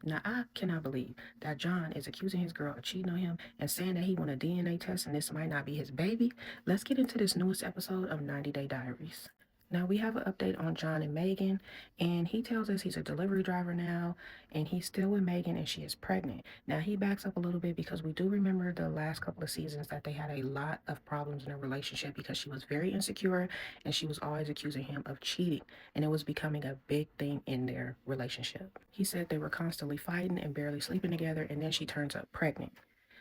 Now, I cannot believe that John is accusing his girl of cheating on him and saying that he want a DNA test and this might not be his baby. Let's get into this newest episode of 90 Day Diaries. Now, we have an update on John and Megan, and he tells us he's a delivery driver now, and he's still with Megan, and she is pregnant. Now, he backs up a little bit because we do remember the last couple of seasons that they had a lot of problems in their relationship because she was very insecure and she was always accusing him of cheating, and it was becoming a big thing in their relationship. He said they were constantly fighting and barely sleeping together, and then she turns up pregnant.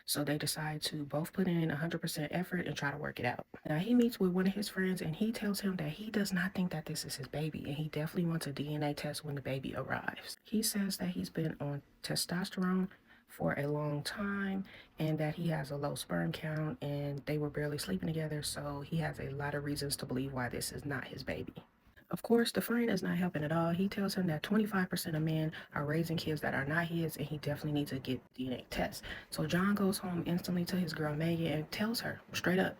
So they decide to both put in 100% effort and try to work it out. Now he meets with one of his friends and he tells him that he does not think that this is his baby and he definitely wants a DNA test when the baby arrives. He says that he's been on testosterone for a long time and that he has a low sperm count and they were barely sleeping together, so he has a lot of reasons to believe why this is not his baby. Of course, the friend is not helping at all. He tells him that 25% of men are raising kids that are not his, and he definitely needs to get DNA tests. So John goes home instantly to his girl Megan and tells her straight up,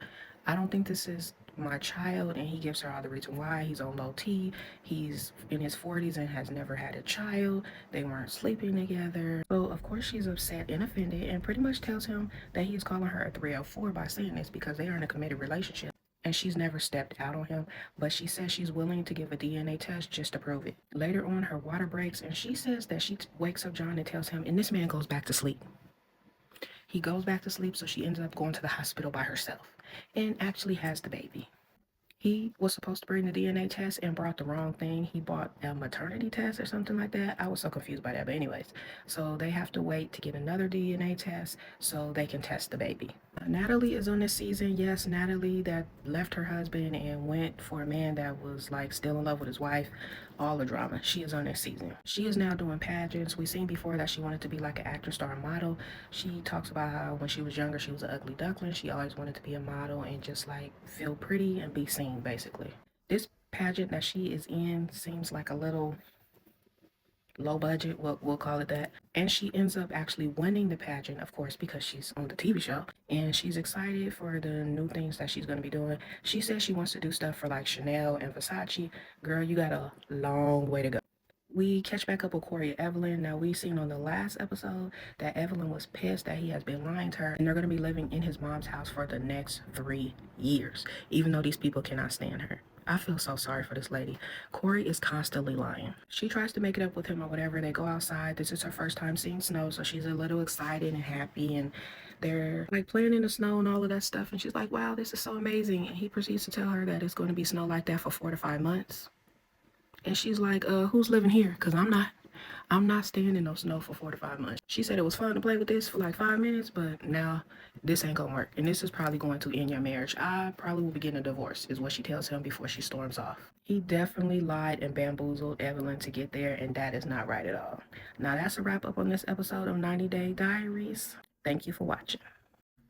I don't think this is my child, and he gives her all the reason why. He's on low T, he's in his 40s and has never had a child, they weren't sleeping together. So of course she's upset and offended and pretty much tells him that he's calling her a 304 by saying this because they are in a committed relationship and she's never stepped out on him, but she says she's willing to give a DNA test just to prove it. Later on, her water breaks, and she says that she wakes up John and tells him, and this man goes back to sleep. He goes back to sleep, so she ends up going to the hospital by herself and actually has the baby. He was supposed to bring the DNA test and brought the wrong thing. He bought a maternity test or something like that. I was so confused by that. But anyways, so they have to wait to get another DNA test so they can test the baby. Natalie is on this season. Yes, Natalie that left her husband and went for a man that was like still in love with his wife. All the drama. She is on this season. She is now doing pageants. We've seen before that she wanted to be like an actor, star, model. She talks about how when she was younger, she was an ugly duckling. She always wanted to be a model and just like feel pretty and be seen, basically. This pageant that she is in seems like a little low budget, we'll call it that. And she ends up actually winning the pageant, of course, because she's on the TV show. And she's excited for the new things that she's going to be doing. She says she wants to do stuff for like Chanel and Versace. Girl, you got a long way to go. We catch back up with Corey and Evelyn. Now, we seen on the last episode that Evelyn was pissed that he has been lying to her, and they're going to be living in his mom's house for the next 3 years, even though these people cannot stand her. I feel so sorry for this lady. Corey is constantly lying. She tries to make it up with him or whatever. They go outside. This is her first time seeing snow, so she's a little excited and happy, and they're like playing in the snow and all of that stuff. And she's like, wow, this is so amazing. And he proceeds to tell her that it's going to be snow like that for 4 to 5 months. And she's like, who's living here? Because I'm not. I'm not staying in no snow for 4 to 5 months. She said it was fun to play with this for like 5 minutes, but now this ain't gonna work. And this is probably going to end your marriage. I probably will be getting a divorce, is what she tells him before she storms off. He definitely lied and bamboozled Evelyn to get there, and that is not right at all. Now that's a wrap up on this episode of 90 Day Diaries. Thank you for watching.